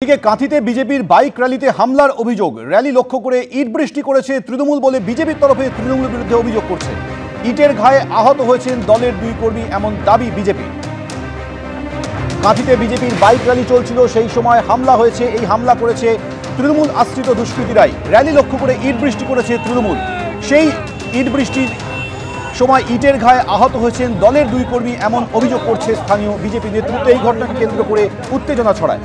অন্যদিকে কাঁথিতে বিজেপির বাইক র্যালিতে হামলার অভিযোগ। র্যালি লক্ষ্য করে ইট বৃষ্টি করেছে তৃণমূল বলে বিজেপির তরফে তৃণমূলের বিরুদ্ধে অভিযোগ করছে। ইটের ঘায়ে আহত হয়েছেন দলের দুই কর্মী, এমন দাবি বিজেপি। কাঁথিতে বিজেপির বাইক র্যালি চলছিল, সেই সময় হামলা হয়েছে। এই হামলা করেছে তৃণমূল আশ্রিত দুষ্কৃতীরাই। র্যালি লক্ষ্য করে ইট বৃষ্টি করেছে তৃণমূল। সেই ইট বৃষ্টির সময় ইটের ঘায়ে আহত হয়েছেন দলের দুই কর্মী, এমন অভিযোগ করছে স্থানীয় বিজেপি নেতৃত্ব। এই ঘটনাকে কেন্দ্র করে উত্তেজনা ছড়ায়।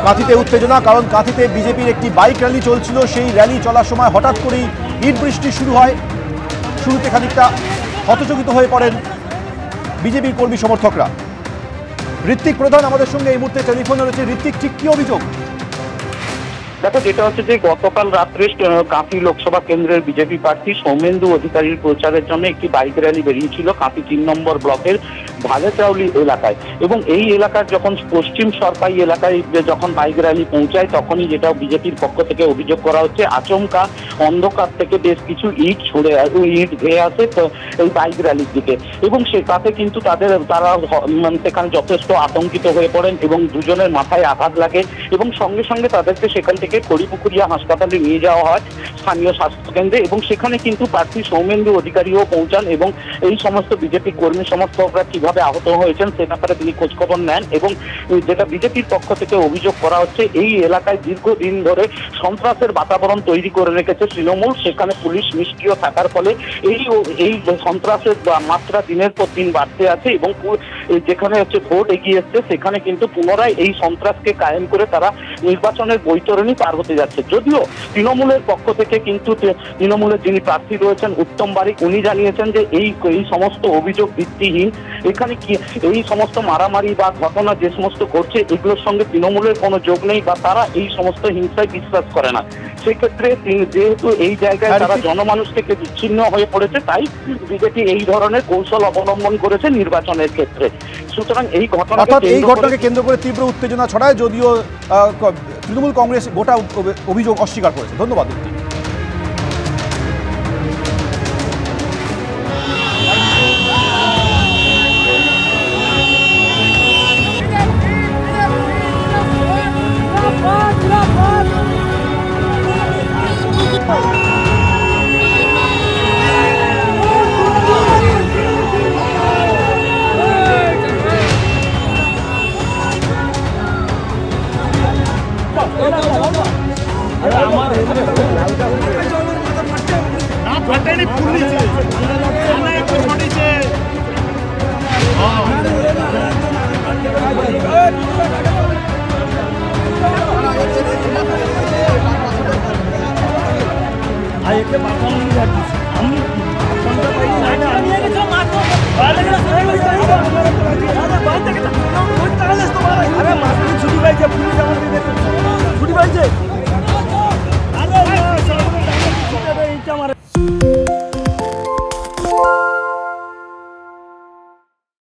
কাঁথিতে উত্তেজনা, কারণ কাঁথিতে বিজেপির একটি বাইক র্যালি চলছিল। সেই র্যালি চলার সময় হঠাৎ করেই ইট বৃষ্টি শুরু হয়। শুরুতে খানিকটা হতচকিত হয়ে পড়েন বিজেপির কর্মী সমর্থকরা। ঋত্বিক প্রধান আমাদের সঙ্গে এই মুহূর্তে টেলিফোনে রয়েছে। ঋত্বিক, ঠিক কি অভিযোগ? দেখো, যেটা হচ্ছে যে গতকাল রাত্রে কাঁথি লোকসভা কেন্দ্রের বিজেপি প্রার্থী সৌমেন্দু অধিকারীর প্রচারের জন্য একটি বাইক র্যালি বেরিয়েছিল কাঁথি ৩ নম্বর ব্লকের ভালেচাউলি এলাকায়। এবং এই এলাকার যখন পশ্চিম সরকারি এলাকায় যখন বাইক র্যালি পৌঁছায়, তখনই যেটা বিজেপির পক্ষ থেকে অভিযোগ করা হচ্ছে, আচমকা অন্ধকার থেকে বেশ কিছু ইট ধেয়ে আসে এই বাইক র্যালির দিকে। এবং তাতে কিন্তু তারা সেখানে যথেষ্ট আতঙ্কিত হয়ে পড়েন এবং দুজনের মাথায় আঘাত লাগে এবং সঙ্গে সঙ্গে তাদেরকে সেখান থেকে খড়িপুকুরিয়া হাসপাতালে নিয়ে যাওয়া হয় স্থানীয় স্বাস্থ্যকেন্দ্রে। এবং সেখানে কিন্তু প্রার্থী সৌমেন্দু অধিকারীও পৌঁছান এবং এই সমস্ত বিজেপি কর্মী সমর্থকরা কিভাবে আহত হয়েছেন সে ব্যাপারে তিনি খোঁজখবর নেন। এবং যেটা বিজেপির পক্ষ থেকে অভিযোগ করা হচ্ছে, এই এলাকায় দীর্ঘদিন ধরে সন্ত্রাসের বাতাবরণ তৈরি করে রেখেছে তৃণমূল। সেখানে পুলিশ নিষ্ক্রিয় থাকার ফলে এই সন্ত্রাসের মাত্রা দিনের পর দিন বাড়তে আছে এবং যেখানে হচ্ছে ভোট এগিয়ে এসছে সেখানে কিন্তু পুনরায় এই সন্ত্রাসকে কায়েম করে তারা নির্বাচনের বৈতরণী পার হতে যাচ্ছে। যদিও তৃণমূলের পক্ষ থেকে কিন্তু তৃণমূলের যিনি প্রার্থী রয়েছেন উত্তম বারিক, উনি জানিয়েছেন যে এই সমস্ত অভিযোগ ভিত্তিহীন। এখানে কি এই সমস্ত মারামারি বা ঘটনা যে সমস্ত ঘটছে এগুলোর সঙ্গে তৃণমূলের কোনো যোগ নেই বা তারা এই সমস্ত হিংসায় বিশ্বাস করে না। সেক্ষেত্রে যেহেতু এই জায়গায় তারা জনমানুষ থেকে বিচ্ছিন্ন হয়ে পড়েছে, তাই বিজেপি এই ধরনের কৌশল অবলম্বন করেছে নির্বাচনের ক্ষেত্রে। সুতরাং এই ঘটনাকে কেন্দ্র করে তীব্র উত্তেজনা ছড়ায়, যদিও তৃণমূল কংগ্রেস গোটা অভিযোগ অস্বীকার করেছে। ধন্যবাদ। আমার